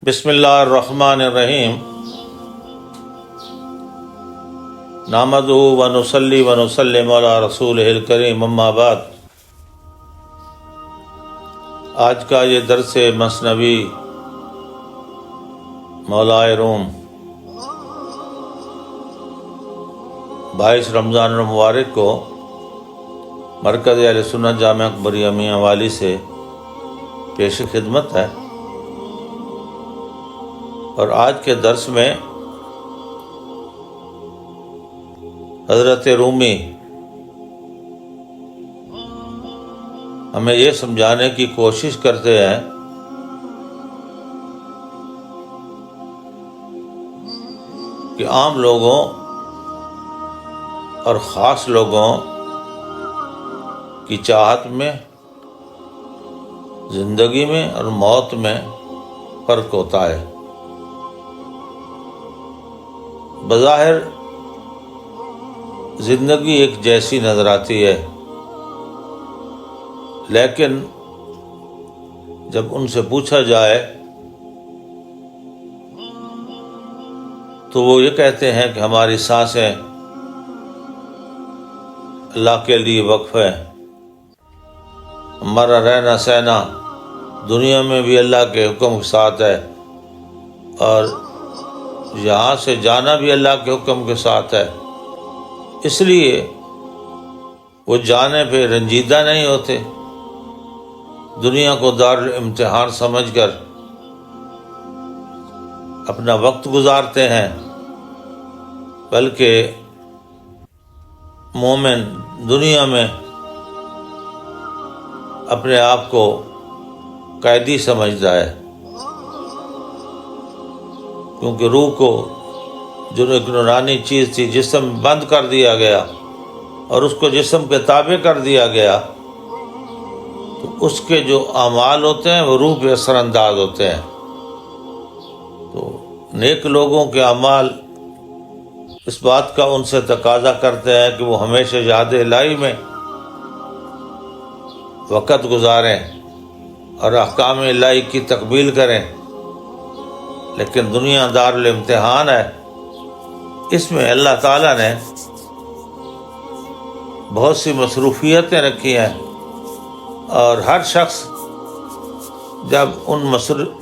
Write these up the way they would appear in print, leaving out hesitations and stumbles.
بسم اللہ الرحمن الرحیم نحمدہ ونصلی ونسلم علی رسولہ الکریم اما بعد۔ آج کا یہ درس مثنوی مولائے روم 22 رمضان المبارک کو مرکز اہل سنت جامعہ اکبریہ میاں والی سے پیش خدمت ہے، اور آج کے درس میں حضرت رومی ہمیں یہ سمجھانے کی کوشش کرتے ہیں کہ عام لوگوں اور خاص لوگوں کی چاہت میں، زندگی میں اور موت میں فرق ہوتا ہے۔ بظاہر زندگی ایک جیسی نظر آتی ہے، لیکن جب ان سے پوچھا جائے تو وہ یہ کہتے ہیں کہ ہماری سانسیں اللہ کے لیے وقف ہے، ہمارا رہنا سہنا دنیا میں بھی اللہ کے حکم کے ساتھ ہے، اور یہاں سے جانا بھی اللہ کے حکم کے ساتھ ہے، اس لیے وہ جانے پہ رنجیدہ نہیں ہوتے، دنیا کو دارالامتحان سمجھ کر اپنا وقت گزارتے ہیں، بلکہ مومن دنیا میں اپنے آپ کو قیدی سمجھتا ہے، کیونکہ روح کو جو ایک نورانی چیز تھی جسم بند کر دیا گیا اور اس کو جسم کے تابع کر دیا گیا، تو اس کے جو اعمال ہوتے ہیں وہ روح پہ اثر انداز ہوتے ہیں۔ تو نیک لوگوں کے اعمال اس بات کا ان سے تقاضا کرتے ہیں کہ وہ ہمیشہ یاد الہی میں وقت گزاریں اور احکام الہی کی تقبیل کریں، لیکن دنیا دارالامتحان ہے، اس میں اللہ تعالیٰ نے بہت سی مصروفیتیں رکھی ہیں، اور ہر شخص جب ان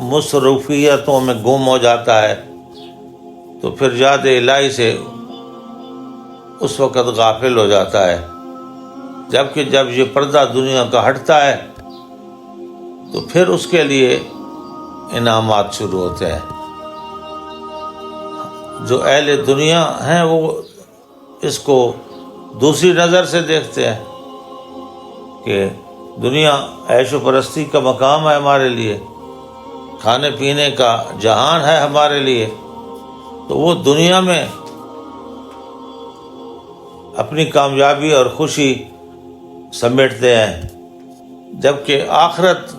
مصروفیتوں میں گم ہو جاتا ہے تو پھر یاد الہی سے اس وقت غافل ہو جاتا ہے، جبکہ جب یہ پردہ دنیا کا ہٹتا ہے تو پھر اس کے لیے انعامات شروع ہوتے ہیں۔ جو اہل دنیا ہیں وہ اس کو دوسری نظر سے دیکھتے ہیں کہ دنیا عیش و پرستی کا مقام ہے ہمارے لیے، کھانے پینے کا جہان ہے ہمارے لیے، تو وہ دنیا میں اپنی کامیابی اور خوشی سمیٹتے ہیں، جبکہ آخرت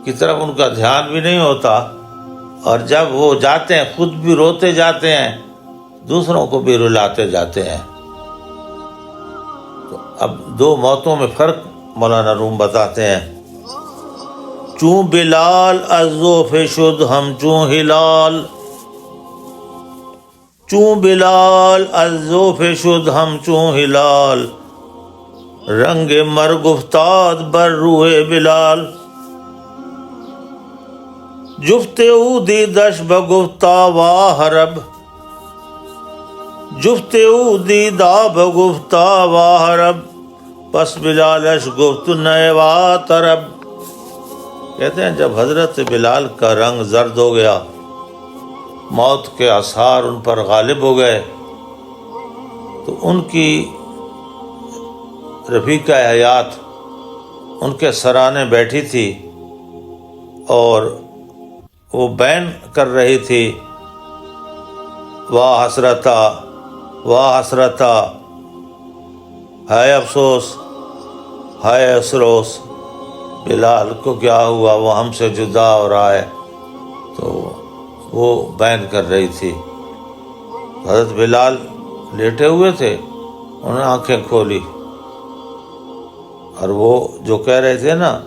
کی طرف ان کا دھیان بھی نہیں ہوتا، اور جب وہ جاتے ہیں خود بھی روتے جاتے ہیں، دوسروں کو بھی رلاتے جاتے ہیں۔ تو اب دو موتوں میں فرق مولانا روم بتاتے ہیں۔ چوں بلال از ذوف شد ہم چوں ہلال، چوں بلال از ذوف شد ہم چوں ہلال، رنگ مرگ افتاد بر روح بلال، جفت او دیدش بگفتا واہ رب، جفت او دیدا بگفتا واہ رب، پس بلالش گفت نئے وا طرب۔ کہتے ہیں جب حضرت بلال کا رنگ زرد ہو گیا، موت کے آثار ان پر غالب ہو گئے، تو ان کی رفیقہ حیات ان کے سرانے بیٹھی تھی اور وہ بین کر رہی تھی، واہ حسرتا واہ حسرتا، ہائے افسوس ہائے افسوس، بلال کو کیا ہوا، وہ ہم سے جدا ہو رہا ہے۔ تو وہ بین کر رہی تھی، حضرت بلال لیٹے ہوئے تھے، انہوں نے آنکھیں کھولی اور وہ جو کہہ رہے تھے نا،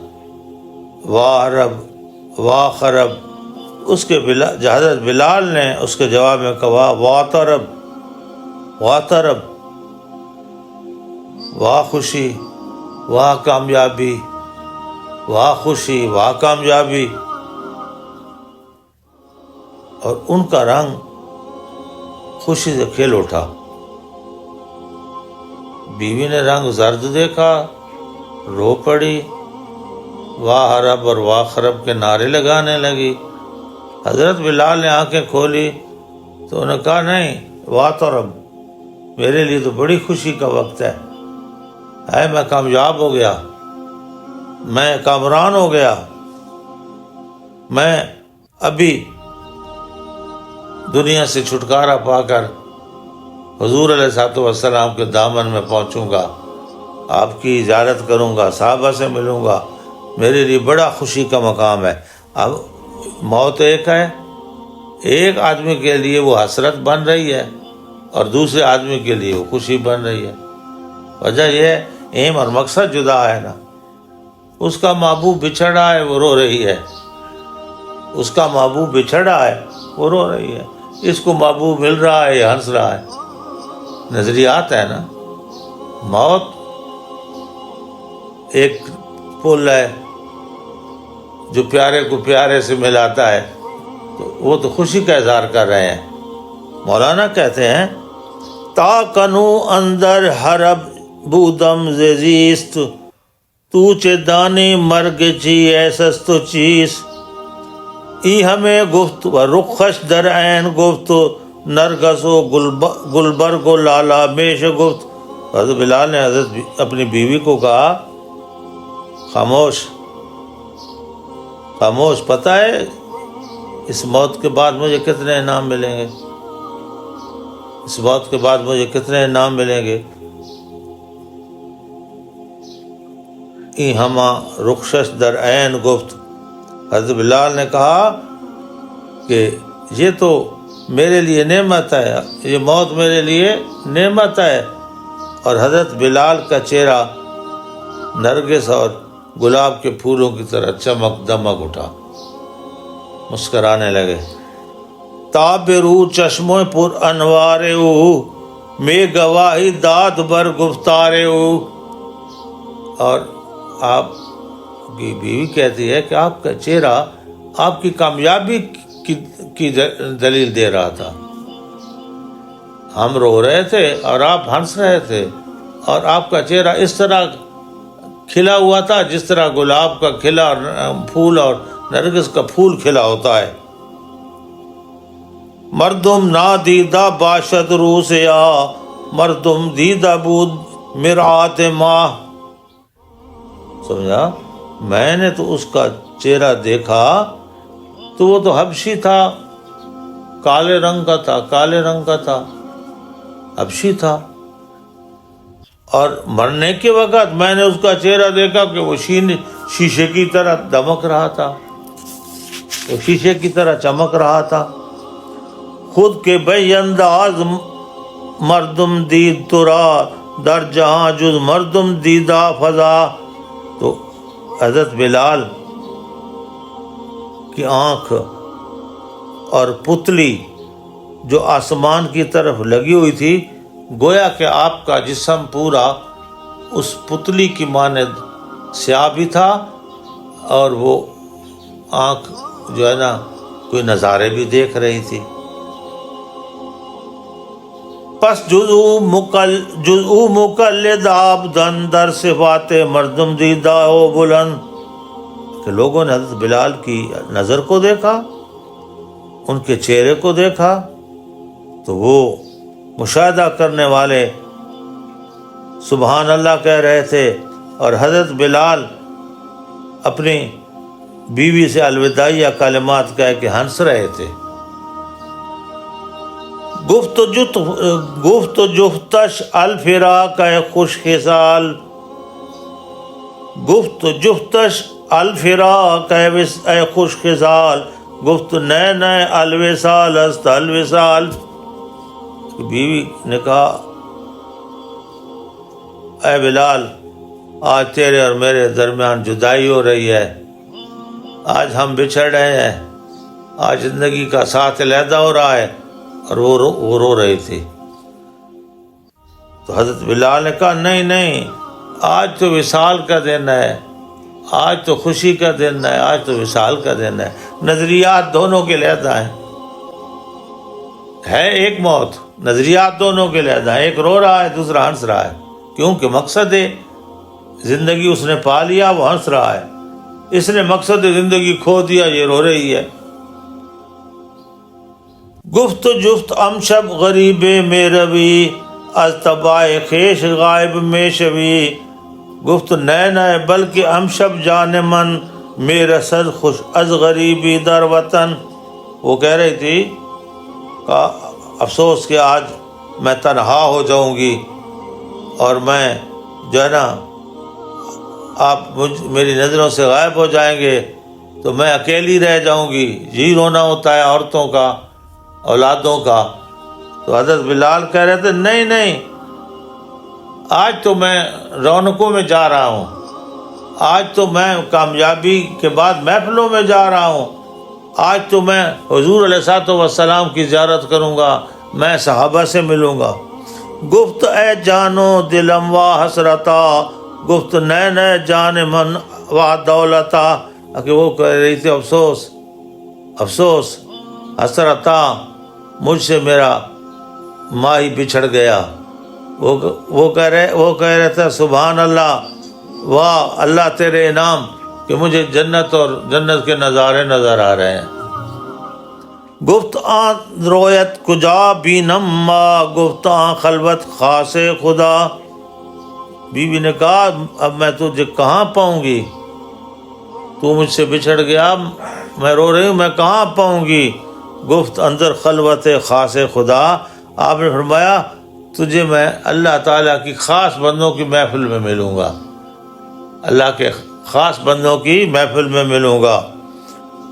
واہ رب واہ خرب اس کے حضرت بلال نے اس کے جواب میں کہا واطرب واطرب، واہ خوشی واہ کامیابی، واہ خوشی واہ کامیابی۔ اور ان کا رنگ خوشی سے کھل اٹھا۔ بیوی نے رنگ زرد دیکھا، رو پڑی، واہ رب اور واہ خرب کے نعرے لگانے لگی۔ حضرت بلال نے آنکھیں کھولی تو انہوں نے کہا نہیں، واہ تو رب، میرے لیے تو بڑی خوشی کا وقت ہے، میں کامیاب ہو گیا، میں کامران ہو گیا، میں ابھی دنیا سے چھٹکارا پا کر حضور علیہ الصلوۃ والسلام کے دامن میں پہنچوں گا، آپ کی زیارت کروں گا، صحابہ سے ملوں گا، میرے لیے بڑا خوشی کا مقام ہے۔ اب موت ایک ہے، ایک آدمی کے لیے وہ حسرت بن رہی ہے اور دوسرے آدمی کے لیے وہ خوشی بن رہی ہے۔ وجہ یہ ہے ایم اور مقصد جدا ہے نا۔ اس کا محبوب بچھڑا ہے، وہ رو رہی ہے، اس کا محبوب بچھڑا ہے، وہ رو رہی ہے، اس کو محبوب مل رہا ہے، یہ ہنس رہا ہے۔ نظریات ہے نا۔ موت ایک پل ہے جو پیارے کو پیارے سے ملاتا ہے، تو وہ تو خوشی کا اظہار کر رہے ہیں۔ مولانا کہتے ہیں تا کنو اندر حرب بودم زیست، تو چے دانی مرگ چی ایسست چیز، ای ہمیں گفت و رخش در عین گفت، نرگس و گلبرگ و لالا میش گفت۔ حضرت بلال نے اپنی بیوی کو کہا خاموش خاموش، پتہ ہے اس موت کے بعد مجھے کتنے انعام ملیں گے، اس موت کے بعد مجھے کتنے انعام ملیں گے۔ ای ہما رخشش در عین گفت۔ حضرت بلال نے کہا کہ یہ تو میرے لیے نعمت ہے، یہ موت میرے لیے نعمت ہے۔ اور حضرت بلال کا چہرہ نرگس اور گلاب کے پھولوں کی طرح چمک دمک اٹھا، مسکرانے لگے۔ تابرو چشموں پر انوارے او، میں گواہی داد بر گفتارے او۔ اور آپ کی بیوی کہتی ہے کہ آپ کا چہرہ آپ کی کامیابی کی دلیل دے رہا تھا۔ ہم رو رہے تھے اور آپ ہنس رہے تھے، اور آپ کا چہرہ اس طرح کھلا ہوا تھا جس طرح گلاب کا کھلا پھول اور نرگس کا پھول کھلا ہوتا ہے۔ مردم نا دیدہ باشد روسیا، مردم دیدہ بود مرآت ماہ۔ سمجھا؟ میں نے تو اس کا چہرہ دیکھا تو وہ تو حبشی تھا، کالے رنگ کا تھا، کالے رنگ کا تھا، حبشی تھا۔ اور مرنے کے وقت میں نے اس کا چہرہ دیکھا کہ وہ شیشے کی طرح دمک رہا تھا، وہ شیشے کی طرح چمک رہا تھا۔ خود کے بے انداز مردم دید ترا، در جہاں جز مردم دیدہ فضا۔ تو حضرت بلال کی آنکھ اور پتلی جو آسمان کی طرف لگی ہوئی تھی، گویا کہ آپ کا جسم پورا اس پتلی کی مانند سیاہ بھی تھا، اور وہ آنکھ جو ہے نا کوئی نظارے بھی دیکھ رہی تھی۔ پس جزء مقلد آبدن در صفات مردم دیدہ و بلند، کہ لوگوں نے حضرت بلال کی نظر کو دیکھا، ان کے چہرے کو دیکھا، تو وہ مشاہدہ کرنے والے سبحان اللہ کہہ رہے تھے، اور حضرت بلال اپنی بیوی سے الوداعیہ کلمات کہہ کے ہنس رہے تھے۔ گفت جفتش الفراق اے خوش خصال، گفت جفتش الفراق اے خوش خصال، گفت نئے نئے الوصال است الوصال۔ بیوی نے کہا اے بلال، آج تیرے اور میرے درمیان جدائی ہو رہی ہے، آج ہم بچھڑ رہے ہیں، آج زندگی کا ساتھ علیحدہ ہو رہا ہے، اور وہ رو رہی تھی۔ تو حضرت بلال نے کہا نہیں نہیں، آج تو وصال کا دن ہے، آج تو خوشی کا دن ہے، آج تو وصال کا دن ہے۔ نظریات دونوں کے علیحدہ ہیں، ہے ایک موت، نظریات دونوں کے علیحدہ ہیں، ایک رو رہا ہے دوسرا ہنس رہا ہے، کیونکہ مقصد ہے زندگی اس نے پا لیا، وہ ہنس رہا ہے، اس نے مقصد زندگی کھو دیا، یہ رو رہی ہے۔ گفت جفت امشب غریب میں روی، از تباہ خیش غائب میں شوی۔ گفت نئے نئے بلکہ امشب جان من، میرا صد خوش از غریبی در وطن۔ وہ کہہ رہی تھی کہ افسوس کہ آج میں تنہا ہو جاؤں گی، اور میں جو ہے نا آپ میری نظروں سے غائب ہو جائیں گے تو میں اکیلی رہ جاؤں گی۔ جی رونا ہوتا ہے عورتوں کا، اولادوں کا۔ تو حضرت بلال کہہ رہے تھے نہیں نہیں، آج تو میں رونقوں میں جا رہا ہوں، آج تو میں کامیابی کے بعد محفلوں میں جا رہا ہوں، آج تو میں حضور علیہ الصلوۃ والسلام کی زیارت کروں گا، میں صحابہ سے ملوں گا۔ گفت اے جانو دلم و حسرتا، گفت نئے نئے جان من و دولتا، کہ وہ کہہ رہی تھی افسوس افسوس، حسرتا، مجھ سے میرا ماہی بچھڑ گیا۔ وہ کہہ رہے تھے سبحان اللہ، واہ اللہ تیرے انعام کہ مجھے جنت اور جنت کے نظارے نظر آ رہے ہیں۔ گفت آن رویت کجا بینم ما، گفت آن خلوت خاص خدا۔ بیوی نے کہا اب میں تجھے کہاں پاؤں گی، تو مجھ سے بچھڑ گیا، میں رو رہی ہوں، میں کہاں پاؤں گی۔ گفت اندر خلوت خاص خدا۔ آپ نے فرمایا تجھے میں اللہ تعالیٰ کی خاص بندوں کی محفل میں ملوں گا، اللہ کے خاص بندوں کی محفل میں ملوں گا۔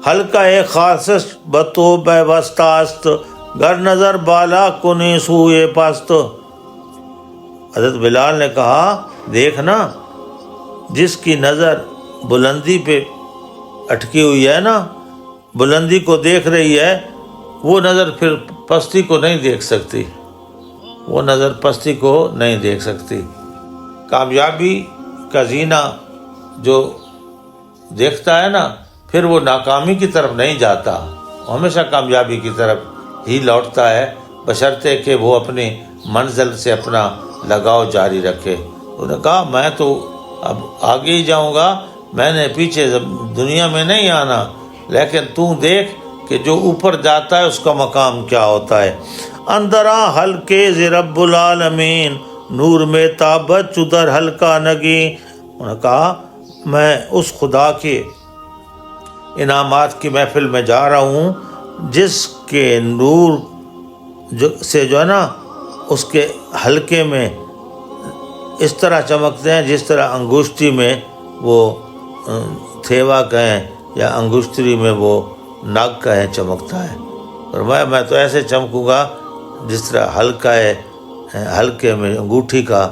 ہلکا ایک خاصش بتو بے وستاست، گر نظر بالا کنی سوئے پست۔ حضرت بلال نے کہا دیکھنا، جس کی نظر بلندی پہ اٹکی ہوئی ہے نا، بلندی کو دیکھ رہی ہے، وہ نظر پھر پستی کو نہیں دیکھ سکتی، وہ نظر پستی کو نہیں دیکھ سکتی۔ کامیابی کا زینہ جو دیکھتا ہے نا، پھر وہ ناکامی کی طرف نہیں جاتا، ہمیشہ کامیابی کی طرف ہی لوٹتا ہے، بشرطے کہ وہ اپنی منزل سے اپنا لگاؤ جاری رکھے۔ انہوں نے کہا میں تو اب آگے ہی جاؤں گا، میں نے پیچھے دنیا میں نہیں آنا، لیکن تو دیکھ کہ جو اوپر جاتا ہے اس کا مقام کیا ہوتا ہے۔ اندرا ہلکے ز رب العالمین، نور میں تابت چدر ہلکا نگی۔ انہوں نے کہا میں اس خدا کے انعامات کی محفل میں جا رہا ہوں جس کے نور سے جو ہے نا اس کے حلقے میں اس طرح چمکتے ہیں جس طرح انگشتی میں وہ تھیوا کہیں یا انگشتری میں وہ ناگ کہیں چمکتا ہے، اور میں تو ایسے چمکوں گا جس طرح حلقے میں انگوٹھی کا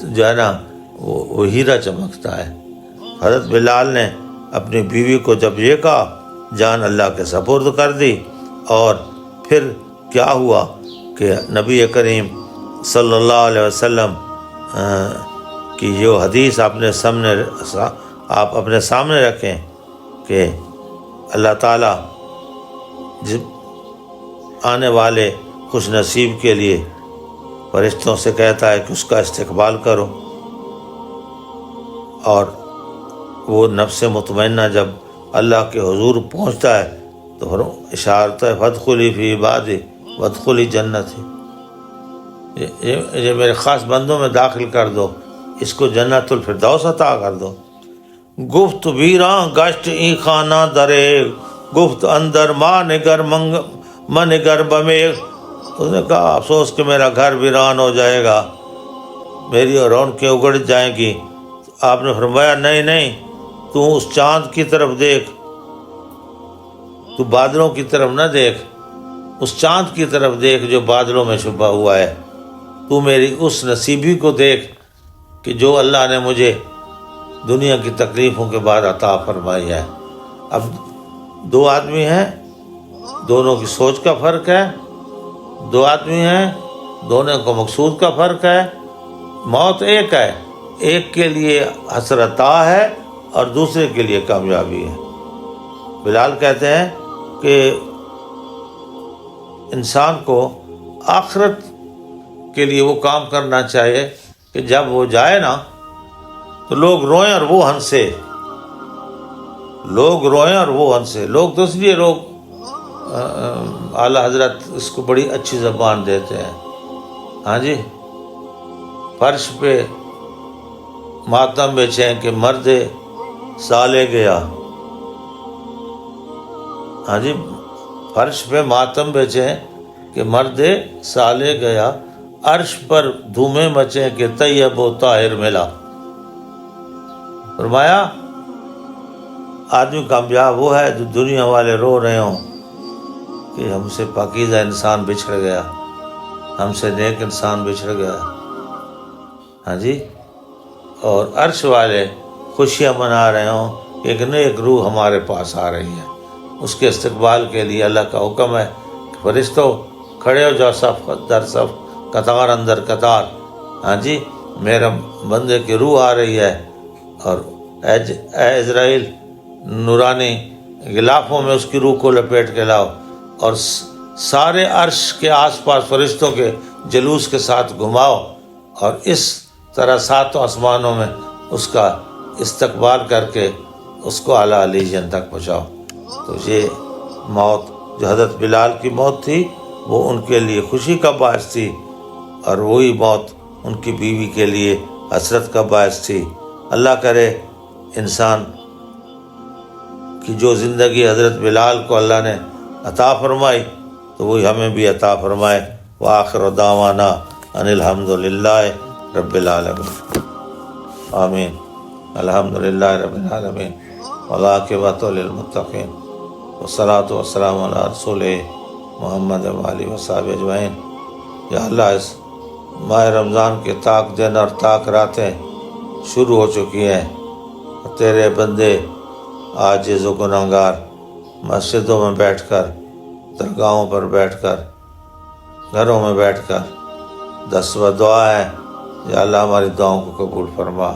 جو ہے نا وہ ہیرا چمکتا ہے۔ حضرت بلال نے اپنی بیوی کو جب یہ کہا، جان اللہ کے سپرد کر دی، اور پھر کیا ہوا کہ نبی کریم صلی اللہ علیہ وسلم کی جو حدیث آپ اپنے سامنے رکھیں کہ اللہ تعالیٰ آنے والے خوش نصیب کے لیے فرشتوں سے کہتا ہے کہ اس کا استقبال کرو، اور وہ نفس مطمئنہ جب اللہ کے حضور پہنچتا ہے تو اشارت ہے فادخلی فی عبادی وادخلی جنتی، یہ میرے خاص بندوں میں داخل کر دو، اس کو جنت الفردوس عطا کر دو۔ گفت ویراں گشت ای خانہ درے، گفت اندر ماں نگر من نگر بمے۔ اس نے کہا افسوس کہ میرا گھر ویران ہو جائے گا، میری رونقیں اگڑ جائیں گی۔ آپ نے فرمایا نہیں نہیں، تو اس چاند کی طرف دیکھ، تو بادلوں کی طرف نہ دیکھ، اس چاند کی طرف دیکھ جو بادلوں میں چھپا ہوا ہے، تو میری اس نصیبی کو دیکھ کہ جو اللہ نے مجھے دنیا کی تکلیفوں کے بعد عطا فرمائی ہے۔ اب دو آدمی ہیں، دونوں کی سوچ کا فرق ہے، دو آدمی ہیں، دونوں کو مقصود کا فرق ہے۔ موت ایک ہے، ایک کے لیے حسرت ہے اور دوسرے کے لیے کامیابی ہے۔ بلال کہتے ہیں کہ انسان کو آخرت کے لیے وہ کام کرنا چاہیے کہ جب وہ جائے نا تو لوگ روئیں اور وہ ہنسے، لوگ روئیں اور وہ ہنسے۔ لوگ تو اس لیے لوگ اعلیٰ حضرت اس کو بڑی اچھی زبان دیتے ہیں، ہاں جی، فرش پہ ماتم بچیں کہ مرد سالے گیا، ہاں جی، فرش پہ ماتم بچیں کہ مرد سالے گیا، عرش پر دھومیں مچیں کہ طیب و طاہر ملا۔ فرمایا آدمی کامیاب وہ ہے جو دنیا والے رو رہے ہوں کہ ہم سے پاکیزہ انسان بچھڑ گیا، ہم سے نیک انسان بچھڑ گیا، ہاں جی، اور عرش والے خوشیاں منا رہے ہوں کہ ایک نیک روح ہمارے پاس آ رہی ہے۔ اس کے استقبال کے لیے اللہ کا حکم ہے کہ فرشتوں کھڑے ہو جاؤ صف در صف، قطار اندر قطار، ہاں جی، میرے بندے کی روح آ رہی ہے، اور اے عزرائیل نورانی غلافوں میں اس کی روح کو لپیٹ کے لاؤ، اور سارے عرش کے آس پاس فرشتوں کے جلوس کے ساتھ گھماؤ، اور اس طرح ساتوں آسمانوں میں اس کا استقبال کر کے اس کو اعلیٰ علیین تک پہنچاؤ۔ تو یہ موت جو حضرت بلال کی موت تھی وہ ان کے لیے خوشی کا باعث تھی، اور وہی موت ان کی بیوی کے لیے حسرت کا باعث تھی۔ اللہ کرے انسان کی جو زندگی حضرت بلال کو اللہ نے عطا فرمائی تو وہی ہمیں بھی عطا فرمائے۔ وآخر دعوانا ان الحمدللہ رب العالمین، آمین۔ الحمدللہ رب العالمین والعاقبۃ للمتقین والصلاۃ والسلام علی رسول محمد وآلہ وصحبہ اجمعین۔ یا اللہ اس ماہ رمضان کے طاق دن اور طاق راتیں شروع ہو چکی ہیں، تیرے بندے عاجز و گنہگار مسجدوں میں بیٹھ کر، درگاہوں پر بیٹھ کر، گھروں میں بیٹھ کر دست و دعا ہے۔ یا اللہ ہماری دعاؤں کو قبول فرما،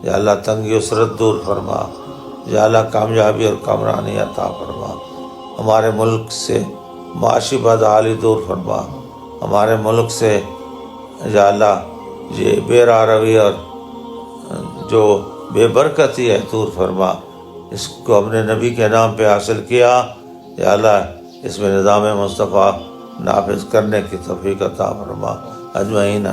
یا اللہ تنگی اسرت دور فرما، یا اللہ کامیابی اور کامرانی عطا فرما، ہمارے ملک سے معاشی بدحالی دور فرما، ہمارے ملک سے یا اللہ یہ بے راہ اور جو بے برکتی ہے دور فرما۔ اس کو ہم نے نبی کے نام پہ حاصل کیا، یا اللہ اس میں نظام مصطفیٰ نافذ کرنے کی توفیق عطا فرما، اجمعین۔